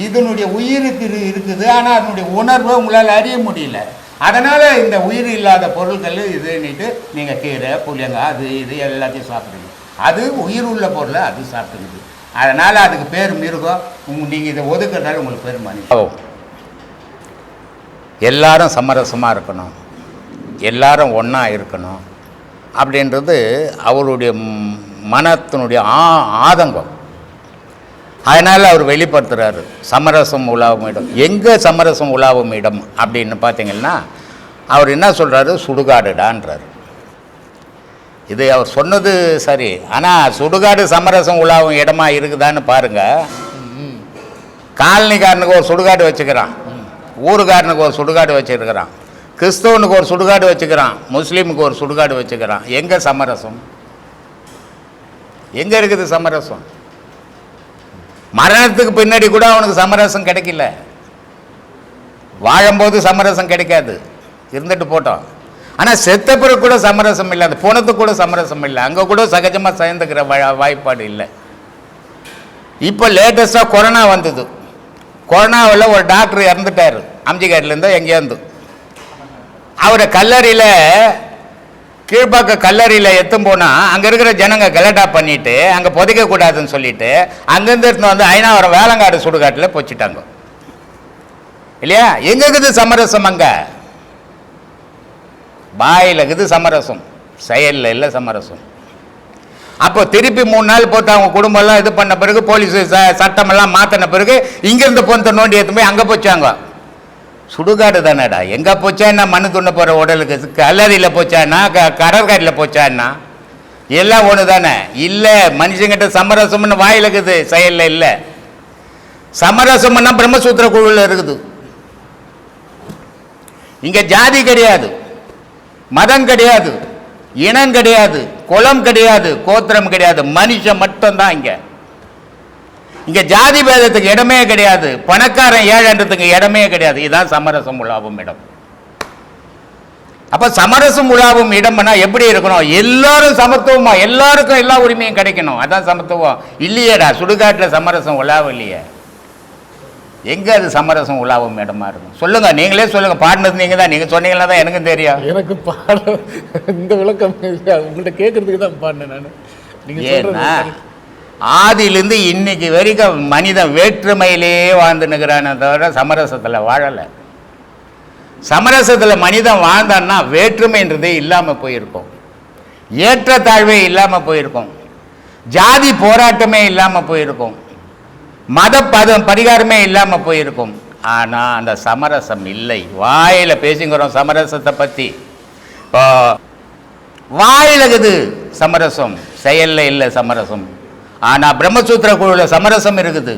இதனுடைய உயிருக்கு இருக்குது, ஆனால் அதனுடைய உணர்வை உங்களால் அறிய முடியல. அதனால் இந்த உயிர் இல்லாத பொருட்கள் இதுன்னுட்டு நீங்கள் கீரை, புளியங்காய், அது இது எல்லாத்தையும் சாப்பிடுங்க. அது உயிர் உள்ள பொருளை அது சாப்பிட்டுக்குது. அதனால் அதுக்கு பேர் மிருகம். நீங்கள் இதை ஒதுக்குறதால உங்களுக்கு பேர் மனுஷன். எல்லாரும் சமரசமாக இருக்கணும், எல்லாரும் ஒன்றா இருக்கணும் அப்படின்றது அவருடைய மனத்தினுடைய ஆதங்கம். அதனால் அவர் வெளிப்படுத்துகிறாரு சமரசம் உலாவும் இடம். எங்கே சமரசம் உலாவும் இடம் அப்படின்னு பார்த்தீங்கன்னா அவர் என்ன சொல்கிறாரு? சுடுகாடுடான்றார். இது அவர் சொன்னது சரி, ஆனால் சுடுகாடு சமரசம் உலாவும் இடமா இருக்குதான்னு பாருங்கள். காலனிக்காரனுக்கு ஒரு சுடுகாடு வச்சுக்கிறான், ஊருக்காரனுக்கு ஒரு சுடுகாடு வச்சுருக்கிறான், கிறிஸ்தவனுக்கு ஒரு சுடுகாடு வச்சுக்கிறான், முஸ்லீமுக்கு ஒரு சுடுகாடு வச்சுக்கிறான். எங்கே சமரசம்? எங்கே இருக்குது சமரசம்? மரணத்துக்கு பின்னாடி கூட அவனுக்கு சமரசம் கிடைக்கல. வாழும்போது சமரசம் கிடைக்காது, இருந்துட்டு போட்டோம். ஆனால் செத்த பிறகு கூட சமரசம் இல்லை, அந்த போனத்துக்கு கூட சமரசம் இல்லை, அங்கே கூட சகஜமாக சேர்ந்துக்கிற வாய்ப்பாடு இல்லை. இப்போ லேட்டஸ்ட்டாக கொரோனா வந்தது. கொரோனாவில் ஒரு டாக்டர் இறந்துட்டார், அம்ஜிகாட்லேருந்தோ எங்கேருந்து. அவரை கல்லறையில், கீழ்பாக்க கல்லறையில் எத்தும் போனால் அங்கே இருக்கிற ஜனங்க கலட்டா பண்ணிவிட்டு அங்கே புதைக்கக்கூடாதுன்னு சொல்லிவிட்டு அங்கேருந்து எடுத்துன்னு வந்து ஐநாவரம் வேளங்காடு சுடுகாட்டில் போச்சுட்டாங்க இல்லையா? எங்கே இருக்குது சமரசம்? அங்கே பாயில் இருக்குது சமரசம், செயலில் இல்லை சமரசம். அப்போ திருப்பி 3 நாள் போட்டு அவங்க குடும்பம்லாம் இது பண்ண பிறகு, போலீஸ் சட்டமெல்லாம் மாற்றின பிறகு இங்கேருந்து பொந்த நோண்டி எடுத்து போய் அங்கே போச்சாங்க. சுடுகாடு தானேடா, எங்கே போச்சான்னா மண்ணு துண்ண போகிற உடலுக்கு, கல்லறையில் போச்சான்னா கடற்கரையில் போச்சான்னா எல்லாம் ஒன்று தானே. இல்லை, மனுஷங்கிட்ட சமரசம்னு வாயில் இருக்குது, செயலில் இல்லை. சமரசம்னா பிரம்மசூத்திர குழுவில் இருக்குது. இங்கே ஜாதி கிடையாது, மதம் கிடையாது, இனம் கிடையாது, குலம் கிடையாது, கோத்திரம் கிடையாது, மனுஷன் மட்டும்தான். இங்கே ஜாதி பேதத்துக்கு இடமே கிடையாது, பணக்காரன் ஏழைன்றதுக்கு இடமே கிடையாது. இதுதான் சமரசம் உலாவும் இடம். அப்போ சமரசம் உலாவும் இடம்னா எப்படி இருக்கணும்? எல்லாரும் சமத்துவமா, எல்லாருக்கும் எல்லா உரிமையும் கிடைக்கணும். அதான் சமத்துவம். இல்லையேடா, சுடுகாட்டில் சமரசம் உலாவும் இல்லையே. எங்கே அது சமரசம் உலாவும் இடமா இருக்கும்? சொல்லுங்க, நீங்களே சொல்லுங்க. பாடினது நீங்கள் தான், நீங்கள் சொன்னீங்களா தான் எனக்கும் தெரியும். எனக்கு பாட இந்த விளக்கம் உங்கள்கிட்ட கேட்கறதுக்கு தான் பாடினேன் நான். ஏன்னா ஆதியிலேருந்து இன்னைக்கு வரைக்கும் மனிதன் வேற்றுமையிலே வாழ்ந்து நிற்கிறானே தவிர சமரசத்தில் வாழலை. சமரசத்தில் மனிதன் வாழ்ந்தான்னா வேற்றுமைன்றதே இல்லாமல் போயிருக்கும், ஏற்றத்தாழ்வே இல்லாமல் போயிருக்கும், ஜாதி போராட்டமே இல்லாமல் போயிருக்கும், மத பரிகாரமே இல்லாமல் போயிருக்கும். ஆனால் அந்த சமரசம் இல்லை. வாயில் பேசுங்கிறோம் சமரசத்தை பற்றி. இப்போ வாயில் இருக்குது சமரசம், செயலில் இல்லை சமரசம். ஆனால் பிரம்மசூத்திர குழுவில் சமரசம் இருக்குது.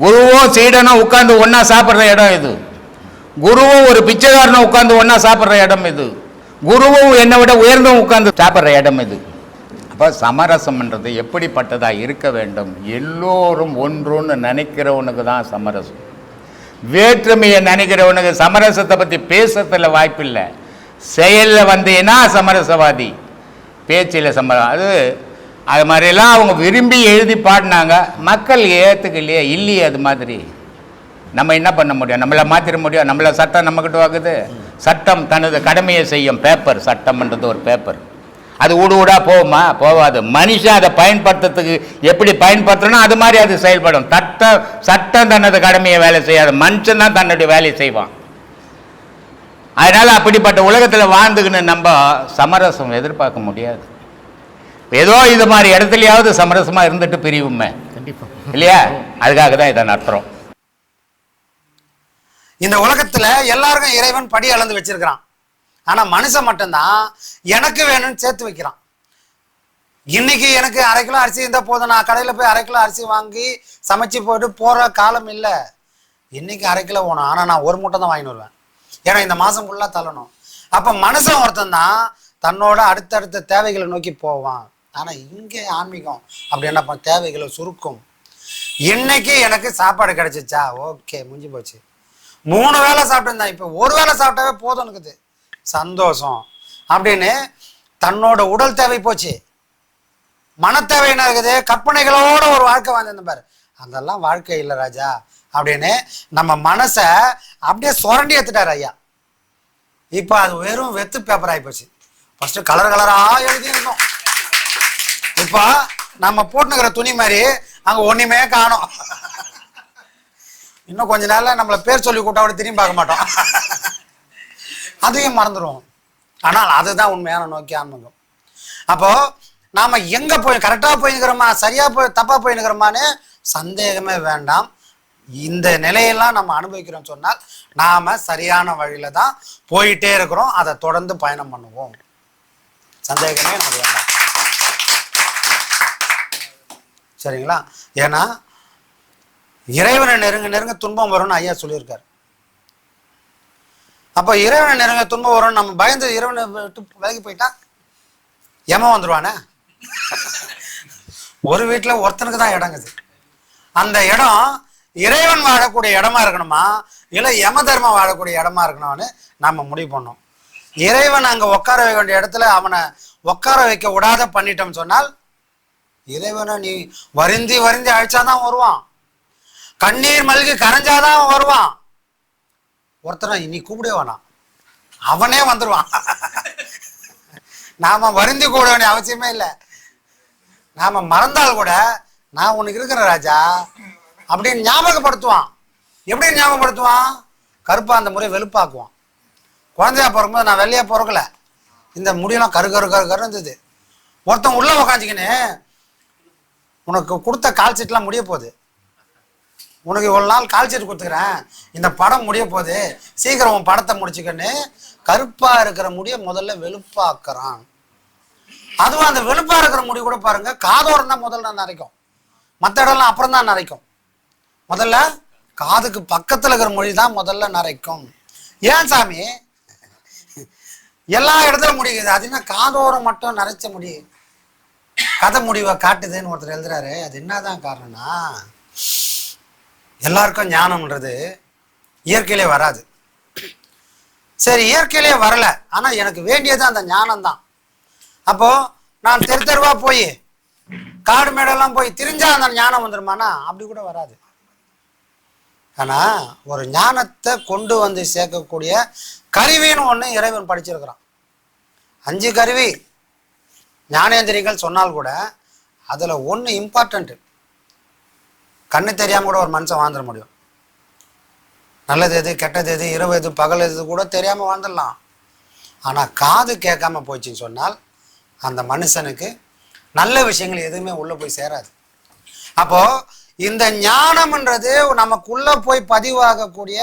குருவும் சீடனும் உட்காந்து ஒன்றா சாப்பிட்ற இடம் இது. குருவும் ஒரு பிச்சைக்காரனும் உட்காந்து ஒன்றா சாப்பிட்ற இடம் இது. குருவும் என்னை விட உயர்ந்தும் உட்காந்து சாப்பிட்ற இடம் இது. அப்போ சமரசம்ன்றது எப்படிப்பட்டதாக இருக்க வேண்டும்? எல்லோரும் ஒன்றுன்னு நினைக்கிறவனுக்கு தான் சமரசம். வேற்றுமையை நினைக்கிறவனுக்கு சமரசத்தை பற்றி பேசுறதுல வாய்ப்பில்லை. செயலில் வந்தீங்கன்னா சமரசவாதி, பேச்சில் அது மாதிரிலாம் அவங்க விரும்பி எழுதி பாடினாங்க. மக்கள் ஏற்றுக்கலையே, இல்லையே. அது மாதிரி நம்ம என்ன பண்ண முடியும்? நம்மளை மாற்றிட முடியும்? நம்மளை சட்டம் நம்மக்கிட்ட வாக்குது. சட்டம் தனது கடமையை செய்யும். பேப்பர், சட்டம்ன்றது ஒரு பேப்பர். அது ஊடாக போகுமா? போகாது. மனுஷன் அதை பயன்படுத்துறதுக்கு எப்படி பயன்படுத்தணும் அது மாதிரி அது செயல்படும். சட்டம் தனது கடமையை வேலை செய்யாது, மனுஷன் தான் தன்னுடைய வேலையை செய்வான். அதனால் அப்படிப்பட்ட உலகத்தில் வாழ்ந்துக்கின்னு நம்ம சமரசம் எதிர்பார்க்க முடியாது. ஏதோ இது மாதிரி இடத்துலையாவது சமரசமாக இருந்துட்டு பிரிவுமே, கண்டிப்பாக இல்லையா? அதுக்காக தான் இதை நடத்துகிறோம். இந்த உலகத்துல எல்லாருக்கும் இறைவன் படி அளந்து வச்சிருக்கிறான். ஆனா மனுஷன் மட்டும்தான் எனக்கு வேணும்னு சேர்த்து வைக்கிறான். இன்னைக்கு எனக்கு 1/2 கிலோ அரிசி இருந்தா போதும், நான் கடையில போய் 1/2 கிலோ அரிசி வாங்கி சமைச்சு போட்டு போற காலம் இல்லை. இன்னைக்கு 1/2 கிலோ வேணும், ஆனா நான் 1 மூட்டை தான் வாங்கிட்டு வருவேன். ஏன்னா இந்த மாசம் ஃபுல்லா தள்ளணும். அப்ப மனுஷன் ஒருத்தன் தான் தன்னோட அடுத்தடுத்த தேவைகளை நோக்கி போவான். ஆனா இங்கே ஆன்மீகம் அப்படி என்ன தேவைகளை சுருக்கும். இன்னைக்கு எனக்கு சாப்பாடு கிடைச்சிச்சா, ஓகே, முடிஞ்சு போச்சு. 3 வேளை சாப்பிட்டு இப்ப 1 வேளை சாப்பிட்டாவே போதும் இருக்குது, சந்தோஷம் அப்படின்னு தன்னோட உடல் தேவை போச்சு. மனத்தேவை என்ன இருக்குது? கற்பனைகளோட ஒரு வாழ்க்கை வாழ்ந்து பாரு. அதெல்லாம் வாழ்க்கை இல்லை ராஜா அப்படின்னு நம்ம மனசை அப்படியே சுரண்டி எடுத்துட்டார் ஐயா. இப்ப அது வெறும் வெத்து பேப்பர் ஆகி போச்சு. ஃபர்ஸ்ட் கலர் கலரா எழுதி இருந்தோம். இப்ப நம்ம போட்டுக்கிற துணி மாதிரி அங்க ஒண்ணுமே காணும். இன்னும் கொஞ்ச நாள்ல நம்மள பேர் சொல்லி கூட்டா கூட திரும்பி பார்க்க மாட்டோம், அதையும் மறந்துடுவோம். ஆனால் அதுதான் உண்மையான நோக்கி ஆன்மீகம். அப்போ நாம எங்க போய் கரெக்டா போயினுக்கிறோமா, சரியா போய் தப்பா போயினுக்கிறோமான்னு சந்தேகமே வேண்டாம். இந்த நிலையெல்லாம் நம்ம அனுபவிக்கிறோம் சொன்னால் நாம சரியான வழியில தான் போயிட்டே இருக்கிறோம். அதை தொடர்ந்து பயணம் பண்ணுவோம், சந்தேகமே நமக்கு வேண்டாம். சரிங்களா? ஏன்னா இறைவனை நெருங்க நெருங்க துன்பம் வரும்னு ஐயா சொல்லியிருக்காரு. அப்ப இறைவனை நெருங்க துன்பம் வரும்னு நம்ம பயந்து இறைவனை விட்டு விலகி போயிட்டா யமன் வந்துருவானே. ஒரு வீட்டுல ஒருத்தனுக்கு தான் இடங்குது. அந்த இடம் இறைவன் வாழக்கூடிய இடமா இருக்கணுமா இல்ல யம தர்மம் வாழக்கூடிய இடமா இருக்கணும்னு நாம முடிவு பண்ணோம். இறைவன் அங்க உட்கார வைக்க வேண்டிய இடத்துல அவனை உட்கார வைக்க விடாத பண்ணிட்டோம் சொன்னால் இறைவனை நீ வருந்தி வருந்தி அழைச்சாதான் வருவான், கண்ணீர் மல்கி கரைஞ்சாதான் வருவான். ஒருத்தனை நீ கூப்பிடவே வேணாம், அவனே வந்துருவான். நாம வருந்தி கூட வேண்டிய அவசியமே இல்லை. நாம மறந்தால் கூட நான் உனக்கு இருக்கிறேன் ராஜா அப்படின்னு ஞாபகப்படுத்துவான். எப்படி ஞாபகப்படுத்துவான்? கருப்பா அந்த முறை வெளுப்பாக்குவான். குழந்தையா பிறக்கும்போது நான் வெள்ளையா பிறக்கல, இந்த முடியெல்லாம் கரு கரு கரு கரு இருந்தது. ஒருத்தன் உள்ள உக்காந்துக்கின்னு உனக்கு கொடுத்த கால் சீட்லாம் முடிய போகுது, உனக்கு இவ்வளவு நாள் கால் சீட் கொடுத்துக்கிறேன், இந்த படம் முடிய போகுது, சீக்கிரம் உன் படத்தை முடிச்சுக்கன்னு கருப்பா இருக்கிற முடிய முதல்ல வெளுப்பாக்குறான். அதுவும் அந்த வெளுப்பா இருக்கிற முடி கூட பாருங்க, காதோரம் தான் முதல்ல நரைக்கும், மற்ற இடம்லாம் அப்புறம் தான் நரைக்கும். முதல்ல காதுக்கு பக்கத்துல இருக்கிற மொழி தான் முதல்ல நரைக்கும். ஏன் சாமி எல்லா இடத்துல முடியுது, அது என்ன காதோரம் மட்டும் நரைச்ச முடி கதை முடிவை காட்டுதுன்னு ஒருத்தர் எழுதுறாரு. அது என்னதான் காரணம்னா, எல்லாருக்கும் ஞானம்ன்றது இயற்கையிலே வராது. சரி, இயற்கையிலேயே வரல, ஆனா எனக்கு வேண்டியது அந்த ஞானம் தான். அப்போ நான் தெரு தெருவா போய் காடு மேடெல்லாம் போய் திரிஞ்சா அந்த ஞானம் வந்துருமானா? அப்படி கூட வராது. ஆனா ஒரு ஞானத்தை கொண்டு வந்து சேர்க்கக்கூடிய கருவின்னு ஒண்ணு இறைவன் படிச்சிருக்கிறான். 5 கருவி ஞானேந்திரிகள் சொன்னால் கூட அதுல ஒண்ணு இம்பார்ட்டன்ட். கண்ணு தெரியாம கூட ஒரு மனுஷன் வாழ்ந்துட முடியும். நல்லது எது, கெட்டது எது, இரவு எது, பகல் எது கூட தெரியாம வாழ்ந்துடலாம். ஆனா காது கேட்காம போச்சுன்னு சொன்னால் அந்த மனுஷனுக்கு நல்ல விஷயங்கள் எதுவுமே உள்ள போய் சேராது. அப்போ இந்த ஞானம்ன்றது நமக்குள்ள போய் பதிவாகக்கூடிய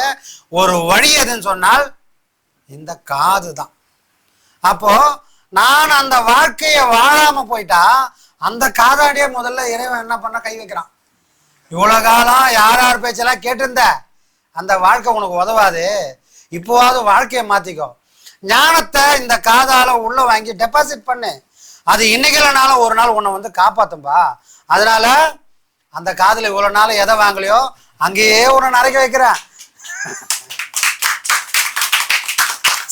ஒரு வழி எதுன்னு சொன்னால் இந்த காது தான். அப்போ நான் அந்த வாழ்க்கையை வாழாம போயிட்டா அந்த காதாடியே முதல்ல இறைவன் என்ன பண்ண கை வைக்கிறான். இவ்வளவு காலம் யார் பேச்செல்லாம் கேட்டிருந்த அந்த வாழ்க்கை உனக்கு உதவாது, இப்போவாவது வாழ்க்கையை மாத்திக்கோ. ஞானத்தை இந்த காதால உள்ள வாங்கி டெபாசிட் பண்ணு. அது இன்னைக்கு இல்லைனாலும் ஒரு நாள் உன்னை வந்து காப்பாத்தும்பா. அதனால அந்த காதுல இவ்வளவு நாள் எதை வாங்கலையோ அங்கேயே உன்னை நரைக்க வைக்கிறேன்.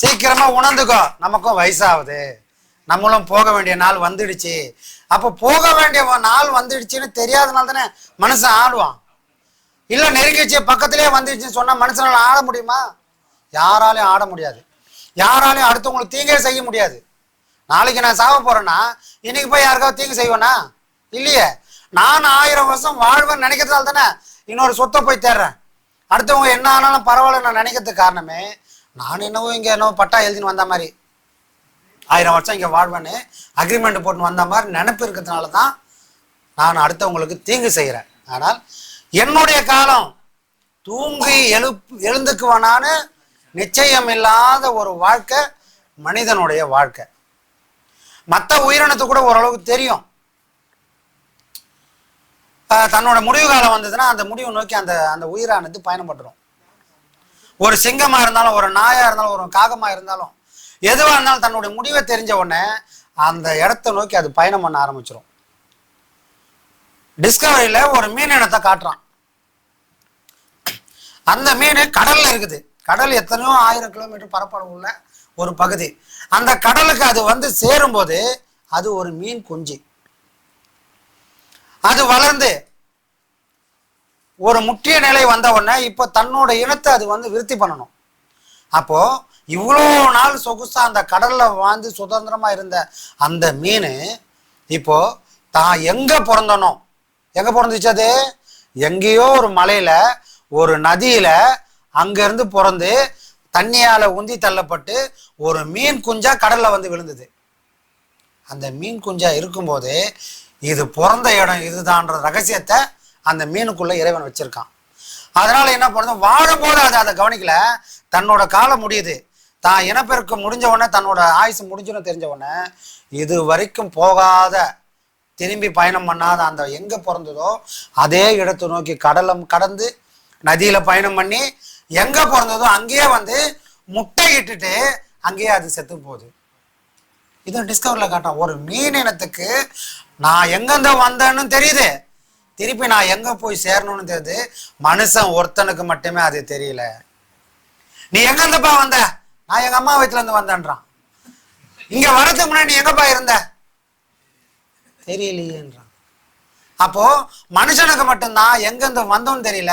சீக்கிரமா உணர்ந்துக்கோ, நமக்கும் வயசாகுது, நம்மளும் போக வேண்டிய நாள் வந்துடுச்சு. அப்ப போக வேண்டிய நாள் வந்துடுச்சுன்னு தெரியாதனால தானே மனுஷன் ஆடுவான். இல்ல நெருங்கிச்சு பக்கத்திலே வந்துடுச்சுன்னு சொன்னா மனுஷனால ஆட முடியுமா? யாராலையும் ஆட முடியாது. யாராலையும் அடுத்தவங்களுக்கு தீங்கே செய்ய முடியாது. நாளைக்கு நான் சாவ போறேன்னா இன்னைக்கு போய் யாருக்காவது தீங்கு செய்வேனா? இல்லையே. நான் 1000 வருஷம் வாழ்வேன்னு நினைக்கிறதால தானே இன்னொரு சொத்தை போய் தேடுறேன். அடுத்தவங்க என்ன ஆனாலும் பரவாயில்ல நான் நினைக்கிறதுக்கு காரணமே நான் என்னவோ இங்க என்னவோ பட்டா எழுதின்னு வந்த மாதிரி 1000 வருஷம் இங்க வாழ்வேன்னு அக்ரிமெண்ட் போட்டு வந்த மாதிரி நினைப்பு இருக்கிறதுனால தான் நான் அடுத்தவங்களுக்கு தீங்கு செய்கிறேன். ஆனால் என்னுடைய காலம் தூங்கி எழுந்துக்குவனான்னு நிச்சயம் இல்லாத ஒரு வாழ்க்கை மனிதனுடைய வாழ்க்கை. மற்ற உயிரினத்து கூட ஓரளவுக்கு தெரியும். தன்னோட முடிவு காலம் வந்ததுன்னா அந்த முடிவை நோக்கி அந்த அந்த உயிரானது பயணப்பட்டுரும். ஒரு சிங்கமா இருந்தாலும், ஒரு நாயா இருந்தாலும், ஒரு காகமா இருந்தாலும், எதுவா இருந்தாலும் தன்னுடைய முடிவை தெரிஞ்ச உடனே அந்த இடத்த நோக்கி அது பயணம் பண்ண ஆரம்பிச்சிடும். டிஸ்கவரியில ஒரு மீன் இனத்தை காட்டுறான். அந்த மீன் கடல்ல இருக்குது. கடல் எத்தனையோ 1000 கிலோமீட்டர் பரப்பளவு உள்ள ஒரு பகுதி. அந்த கடலுக்கு அது வந்து சேரும்போது அது ஒரு மீன் குஞ்சு. அது வளர்ந்து ஒரு முற்றிய நிலை வந்த உடனே இப்போ தன்னோட இனத்தை அது வந்து விருத்தி பண்ணணும். அப்போ இவ்வளோ நாள் சொகுசா அந்த கடல்ல வாழ்ந்து சுதந்திரமா இருந்த அந்த மீன் இப்போ தான் எங்க பிறந்தனோ, எங்க பிறந்துச்சு, அது எங்கேயோ ஒரு மலையில ஒரு நதியில அங்க இருந்து பிறந்து தண்ணியால உந்தி தள்ளப்பட்டு ஒரு மீன் குஞ்சா கடல்ல வந்து விழுந்தது. அந்த மீன் குஞ்சா இருக்கும்போது இது பிறந்த இடம் இதுதான்ற ரகசியத்தை அந்த மீனுக்குள்ள இறைவன் வச்சிருக்கான். அதனால என்ன பண்ணுது, வாழும்போது அதை கவனிக்கல. தன்னோட காலம் முடியுது, தான் இனப்பெருக்க முடிஞ்ச உடனே, தன்னோட ஆயுசு முடிஞ்சுன்னு தெரிஞ்ச உடனே இது வரைக்கும் போகாத திரும்பி பயணம் பண்ணாத அந்த எங்க பிறந்ததோ அதே இடத்தை நோக்கி கடலம் கடந்து நதியில பயணம் பண்ணி எங்க பிறந்ததோ அங்கேயே வந்து முட்டை இட்டுட்டு அங்கேயே அது செத்து போகுது. இதை டிஸ்கவரில காட்டான். ஒரு மீன் இனத்துக்கு நான் எங்கிருந்த வந்தேன்னு தெரியுது, திருப்பி நான் எங்க போய் சேரணும்னு தெரியுது. மனுஷன் ஒருத்தனுக்கு மட்டுமே அது தெரியல. நீ எங்க இருந்தப்பா வந்த? நான் எங்க அம்மா வயிற்றுல இருந்து வந்தேன்றான். இங்க வரதுக்கு முன்னாடி நீ எங்கப்பா இருந்த? தெரியலையேன்றான். அப்போ மனுஷனுக்கு மட்டும்தான் எங்கிருந்து வந்தோன்னு தெரியல,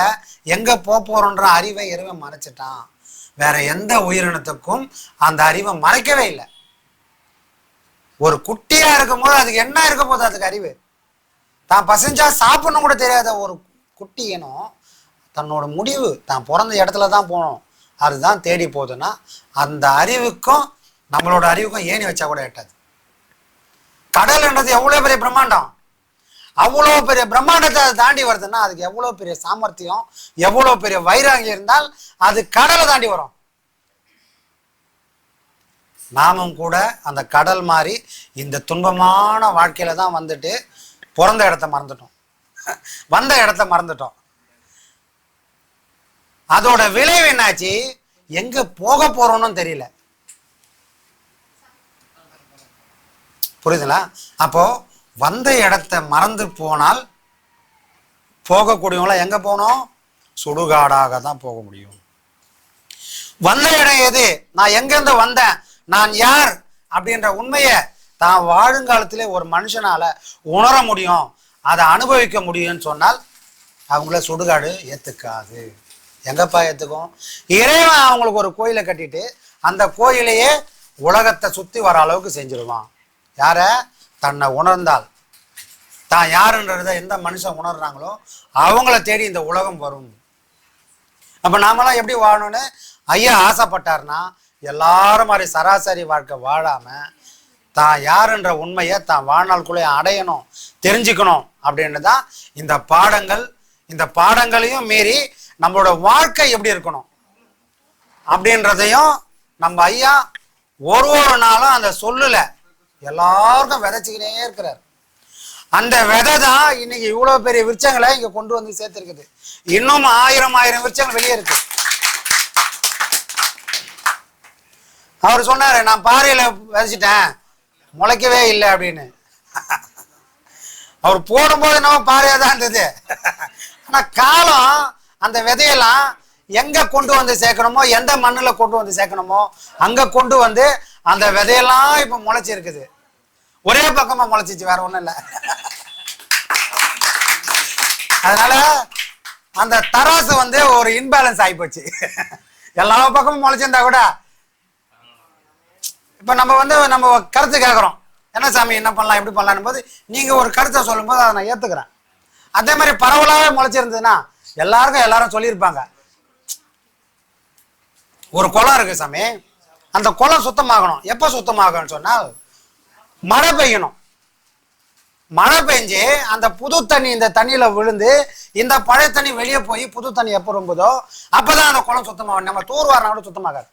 எங்க போறோன்ற அறிவை இறைவன் மறைச்சிட்டான். வேற எந்த உயிரினத்துக்கும் அந்த அறிவை மறைக்கவே இல்லை. ஒரு குட்டியா இருக்கும் போது அதுக்கு என்ன இருக்க போது அதுக்கு அறிவு, தான் பசிஞ்சா சாப்பிடணும் கூட தெரியாத ஒரு குட்டி இனம் தன்னோட முடிவு தான் பிறந்த இடத்துல தான் போகணும் அதுதான் தேடி போகுதுன்னா அந்த அறிவுக்கும் நம்மளோட அறிவுக்கும் ஏணி வச்சா கூட எட்டாது. கடல்ன்றது எவ்வளோ பெரிய பிரம்மாண்டம், அவ்வளோ பெரிய பிரம்மாண்டத்தை அதை தாண்டி வருதுன்னா அதுக்கு எவ்வளோ பெரிய சாமர்த்தியம், எவ்வளோ பெரிய வைராங்கி இருந்தால் அது கடலை தாண்டி வரும். நாமும் கூட அந்த கடல் மாதிரி இந்த துன்பமான வாழ்க்கையில தான் வந்துட்டு பிறந்த இடத்த மறந்துட்டோம், வந்த இடத்த மறந்துட்டோம். அதோட விளைவு என்னாச்சு, எங்க போக போறோம்னு தெரியல. புரியுதுங்களா? அப்போ வந்த இடத்த மறந்து போனால் போகக்கூடியவங்கள எங்க போகணும்? சுடுகாடாக தான் போக முடியும். வந்த இடம் எது, நான் எங்கேருந்து வந்தேன், நான் யார் அப்படின்ற உண்மையை தான் வாழுங்காலத்திலே ஒரு மனுஷனால உணர முடியும், அதை அனுபவிக்க முடியும்னு சொன்னால் அவங்கள சுடுகாடு ஏற்றுக்காது. எங்கப்பா ஏற்றுக்கும்? இறைவன் அவங்களுக்கு ஒரு கோயிலை கட்டிட்டு அந்த கோயிலையே உலகத்தை சுற்றி வர அளவுக்கு செஞ்சிருவான். யார? தன்னை உணர்ந்தால், தான் யாருன்றத எந்த மனுஷன் உணர்றாங்களோ அவங்கள தேடி இந்த உலகம் வரும். அப்போ நாமெல்லாம் எப்படி வாழணும்னு ஐயா ஆசைப்பட்டார்னா, எல்லாரும் மாதிரி சராசரி வாழ்க்கை வாழாம தான் யாருன்ற உண்மையை தான் வாழ்நாளுக்குள்ளே அடையணும், தெரிஞ்சுக்கணும் அப்படின்னு தான் இந்த பாடங்கள். இந்த பாடங்களையும் மீறி நம்மளோட வாழ்க்கை எப்படி இருக்கணும் அப்படின்றதையும் நம்ம ஐயா ஒரு நாளும் அந்த சொல்லுல எல்லாருக்கும் விதைச்சிக்கினே இருக்கிறார். அந்த விதை தான் இன்னைக்கு இவ்வளவு பெரிய விருட்சங்களை இங்க கொண்டு வந்து சேர்த்திருக்குது. இன்னும் ஆயிரம் விருட்சங்கள் வெளியே இருக்கு. அவர் சொன்னாரு, நான் பாறையில விதைச்சிட்டேன், முளைக்கவே இல்லை அப்படின்னு. அவர் போடும்போது என்னவோ பாறையா தான் இருந்தது. ஆனா காலம் அந்த விதையெல்லாம் எங்க கொண்டு வந்து சேர்க்கணுமோ, எந்த மண்ணுல கொண்டு வந்து சேர்க்கணுமோ அங்க கொண்டு வந்து அந்த விதையெல்லாம் இப்ப முளைச்சி இருக்குது. ஒரே பக்கமா முளைச்சிச்சு, வேற ஒண்ணும் இல்லை. அதனால அந்த தராசு வந்து ஒரு இன்பேலன்ஸ் ஆகி போச்சு. எல்லா பக்கமும் முளைச்சிருந்தா கூட இப்ப நம்ம கருத்து கேட்கிறோம், என்ன சாமி என்ன பண்ணலாம் எப்படி பண்ணலாம் போது நீங்க ஒரு கருத்தை சொல்லும் போது அதை நான் ஏத்துக்கிறேன். அதே மாதிரி பரவலாவே முளைச்சிருந்ததுன்னா எல்லாரும் சொல்லியிருப்பாங்க. ஒரு குளம் இருக்கு சாமி, அந்த குளம் சுத்தமாகணும். எப்ப சுத்தமாகணும்னு சொன்னால் மழை பெய்யணும். மழை பெஞ்சு அந்த புது தண்ணி இந்த தண்ணியில விழுந்து இந்த பழைய தண்ணி வெளியே போய் புது தண்ணி எப்போ ரொம்புதோ அப்பதான் அந்த குளம் சுத்தமாகும். நம்ம தூர்வாரினா கூட சுத்தமாகாது.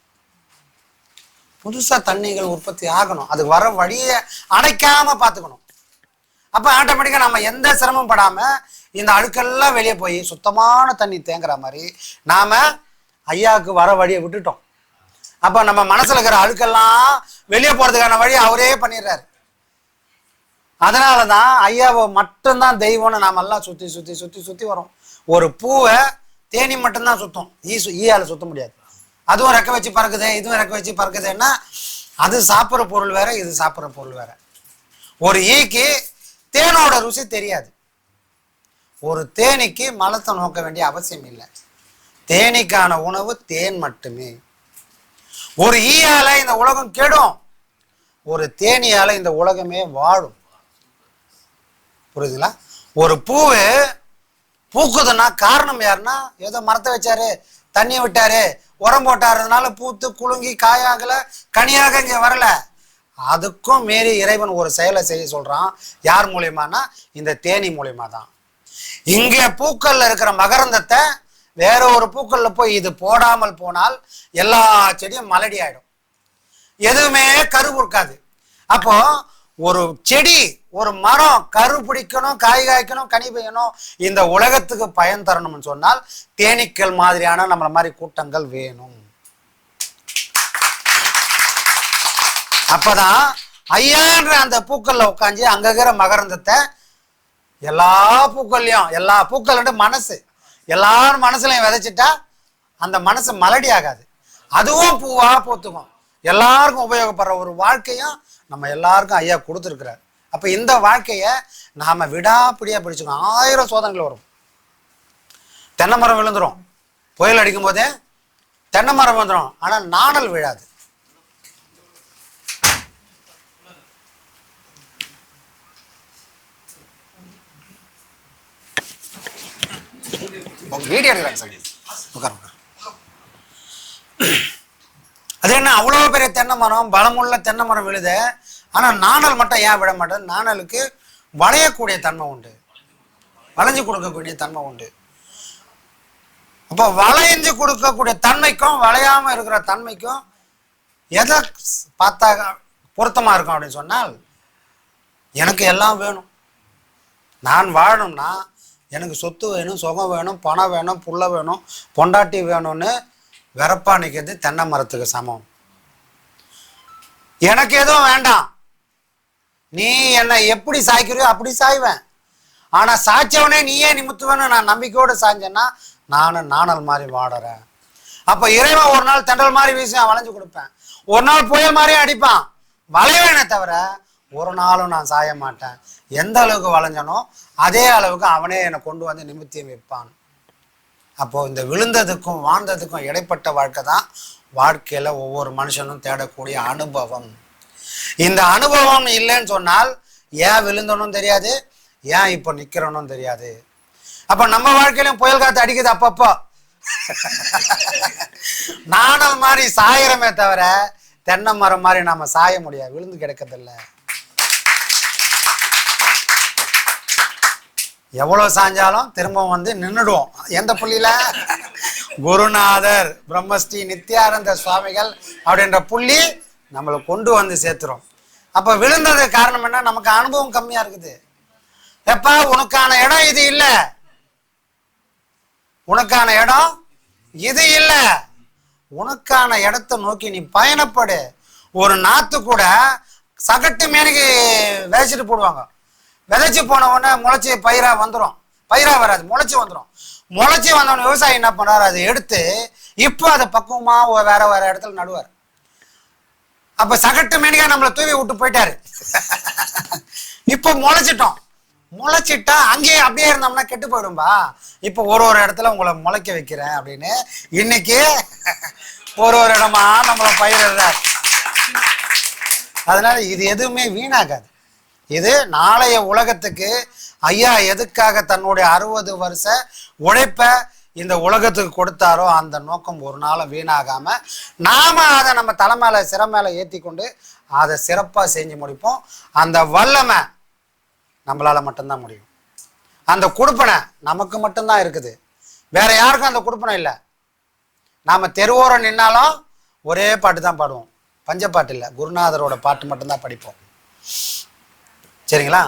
புதுசா தண்ணிகள் உற்பத்தி ஆகணும், அது வர வழியை அடைக்காம பார்த்துக்கணும். அப்ப ஆட்டோமேட்டிக்கா நம்ம எந்த சிரமம் படாம இந்த அழுக்கெல்லாம் வெளியே போய் சுத்தமான தண்ணி தேங்குற மாதிரி நாம ஐயாவுக்கு வர வழியை விட்டுட்டோம். அப்ப நம்ம மனசுல இருக்கிற அழுக்கெல்லாம் வெளியே போறதுக்கான வழி அவரே பண்ணிடுறாரு. அதனாலதான் ஐயாவை மட்டும்தான் தெய்வம்னு நாம எல்லாம் சுத்தி சுத்தி சுத்தி சுத்தி வரோம். ஒரு பூவை தேனி மட்டும்தான் சுத்தம், ஈயால சுத்த முடியாது. அதுவும் ரெக்க வச்சு பறக்குது, இதுவும் ரெக்க வச்சு பறக்குதுன்னா அது சாப்பிட்ற பொருள் வேற, இது சாப்பிட்ற பொருள் வேற. ஒரு ஈக்கு தேனோட ருசி தெரியாது. ஒரு தேனீக்கு மலத்தை நோக்க வேண்டிய அவசியம் இல்லை. தேனீக்கான உணவு தேன் மட்டுமே. ஒரு ஈயால இந்த உலகம் கெடும், ஒரு தேனியால இந்த உலகமே வாழும். புரியுதுங்களா? ஒரு பூவு பூக்குதுன்னா காரணம் யாருன்னா, ஏதோ மரத்தை வச்சாரு, தண்ணி விட்டாரு, உரம் போட்டாருனால பூத்து குலுங்கி காயாகல, கனியாக இங்க வரல. அதுக்கும் மீறி இறைவன் ஒரு செயலை செய்ய சொல்றான். யார் மூலியமானா இந்த தேனி மூலியமா தான். இங்க பூக்கள்ல இருக்கிற மகரந்தத்தை வேற ஒரு பூக்கள்ல போய் இது போடாமல் போனால் எல்லா செடியும் மலடி ஆயிடும், எதுவுமே கரு கொடுக்காது. அப்போ ஒரு செடி ஒரு மரம் கரு பிடிக்கணும், காய் காய்க்கணும், கனி பெய்யணும், இந்த உலகத்துக்கு பயன் தரணும்னு சொன்னால் தேனீக்கள் மாதிரியான நம்மள மாதிரி கூட்டங்கள் வேணும். அப்பதான் ஐயான்ற அந்த பூக்கள்ல உட்காந்து அங்க இருக்கிற மகரந்தத்தை எல்லா பூக்கள் மனசு எல்லாரும் மனசுலையும் விதைச்சிட்டா அந்த மனசு மலடி ஆகாது, அதுவும் பூவா பூத்துக்கும். எல்லாருக்கும் உபயோகப்படுற ஒரு வாழ்க்கையும் நம்ம எல்லாருக்கும் ஐயா கொடுத்துருக்கிறார். அப்ப இந்த வாழ்க்கைய நாம விடாப்பிடியா பிடிச்சுக்கணும். 1000 சோதனைகள் வரும். தென்னை மரம் விழுந்துரும், புயல் அடிக்கும் போதே தென்னை மரம் வந்துடும், ஆனா நாணல் விழாது. வீடியோ எடுக்கிறாங்க சார், உட்கார. அது என்ன அவ்வளோ பெரிய தென்னை மரம், பலமுள்ள தென்னை மரம் விழுது, ஆனால் நாணல் மட்டும் ஏன் விட மாட்டேன்? நாணலுக்கு வளையக்கூடிய தன்மை உண்டு, வளைஞ்சு கொடுக்கக்கூடிய தன்மை உண்டு. அப்போ வளைஞ்சு கொடுக்கக்கூடிய தன்மைக்கும் வளையாம இருக்கிற தன்மைக்கும் எதை பார்த்தா பொருத்தமா இருக்கும் அப்படின்னு சொன்னால், எனக்கு எல்லாம் வேணும், நான் வாழணும்னா எனக்கு சொத்து வேணும், சுகம் வேணும், பணம் வேணும், புள்ள வேணும், பொண்டாட்டி வேணும்னு வெறப்பா நிற்கிறது தென்னை மரத்துக்கு சமம். எனக்கு எதுவும் வேண்டாம், நீ என்னை எப்படி சாய்க்கிறியோ அப்படி சாய்வேன், ஆனா சாய்ச்சவனே நீயே நிமித்துவேன்னு நான் நம்பிக்கையோடு சாய்ஞ்சேன்னா நானும் நாணல் மாதிரி வாடுறேன். அப்ப இறைவன் ஒரு நாள் தென்றல் மாதிரி வீசி வளைஞ்சு கொடுப்பேன், ஒரு நாள் புயல் மாதிரியே அடிப்பான். வளைவேனே தவிர ஒரு நாளும் நான் சாய மாட்டேன். எந்த அளவுக்கு வளைஞ்சனோ அதே அளவுக்கு அவனே என்னை கொண்டு வந்து நிமித்தி வைப்பான். அப்போ இந்த விழுந்ததுக்கும் வாழ்ந்ததுக்கும் இடைப்பட்ட வாழ்க்கை தான் வாழ்க்கையில ஒவ்வொரு மனுஷனும் தேடக்கூடிய அனுபவம். இந்த அனுபவம் இல்லைன்னு சொன்னால் ஏன் விழுந்தனும் தெரியாது, ஏன் இப்போ நிக்கிறனும் தெரியாது. அப்ப நம்ம வாழ்க்கையிலும் புயல் காத்து அடிக்குது அப்பப்போ, நாணல் மாதிரி சாயிரமே தவிர தென்னை மரம் மாதிரி நாம சாய முடியாது, விழுந்து கிடக்கதில்ல. எவ்வளவு சாஞ்சாலும் திரும்ப வந்து நின்றுடுவோம். எந்த புள்ளியில? குருநாதர் பிரம்மஸ்ரீ நித்யானந்த சுவாமிகள் அப்படின்ற புள்ளி நம்மளை கொண்டு வந்து சேர்த்துரும். அப்ப விழுந்தது காரணம் என்ன? நமக்கு அனுபவம் கம்மியா இருக்குது. எப்ப உனக்கான இடம் இது இல்லை, உனக்கான இடம் இது இல்லை, உனக்கான இடத்தை நோக்கி நீ பயணப்படு. ஒரு நாத்து கூட சகட்டு மேனிக்கு விதைச்சிட்டு போடுவாங்க. விதைச்சு போன உடனே முளைச்சி பயிரா வந்துடும், பயிரா வராது, முளைச்சி வந்துடும். முளைச்சி வந்தவன விவசாயி என்ன பண்ணாரு, அதை எடுத்து இப்போ அதை பக்குவமா வேற வேற இடத்துல நடுவார். அப்ப சகட்டு மேனிக்கா நம்மளை தூவி விட்டு போயிட்டாரு. இப்போ முளைச்சிட்டோம், முளைச்சிட்டா அங்கேயே அப்படியே இருந்தோம்னா கெட்டு போயிடும்பா. இப்போ ஒரு ஒரு இடத்துல உங்களை முளைக்க வைக்கிறேன் அப்படின்னு இன்னைக்கு ஒரு ஒரு இடமா நம்மளை பயிரிடுறார். அதனால இது எதுவுமே வீணாகாது. இது நாளைய உலகத்துக்கு ஐயா எதுக்காக தன்னுடைய 60 வருஷ உழைப்ப இந்த உலகத்துக்கு கொடுத்தாரோ அந்த நோக்கம் ஒரு நாளும் வீணாகாம நாம அதை நம்ம தலை மேல சிறை மேல ஏற்றி கொண்டு அதை சிறப்பா செஞ்சு முடிப்போம். அந்த வல்லமை நம்மளால மட்டும்தான் முடியும். அந்த கொடுப்பனை நமக்கு மட்டும்தான் இருக்குது, வேற யாருக்கும் அந்த கொடுப்பனை இல்லை. நாம தெருவோரம் நின்னாலும் ஒரே பாட்டு தான் பாடுவோம், பஞ்சப்பாட்டு இல்லை, குருநாதரோட பாட்டு மட்டும்தான் படிப்போம். சரிங்களா?